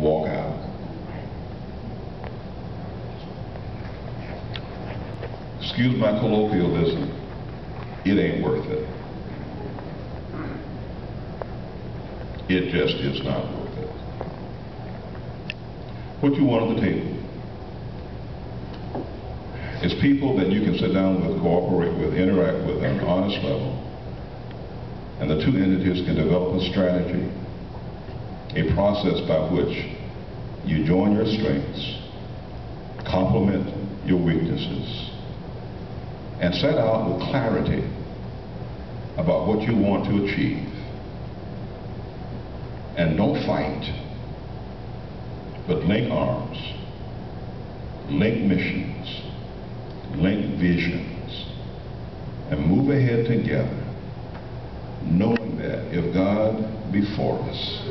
walk out. Excuse my colloquialism, it ain't worth it. It just is not worth it. What you want at the table is people that you can sit down with, cooperate with, interact with on an honest level, and the two entities can develop a strategy, a process by which you join your strengths, complement your weaknesses, and set out with clarity about what you want to achieve. And don't fight, but link arms, link missions, link visions, and move ahead together, knowing that if God be for us,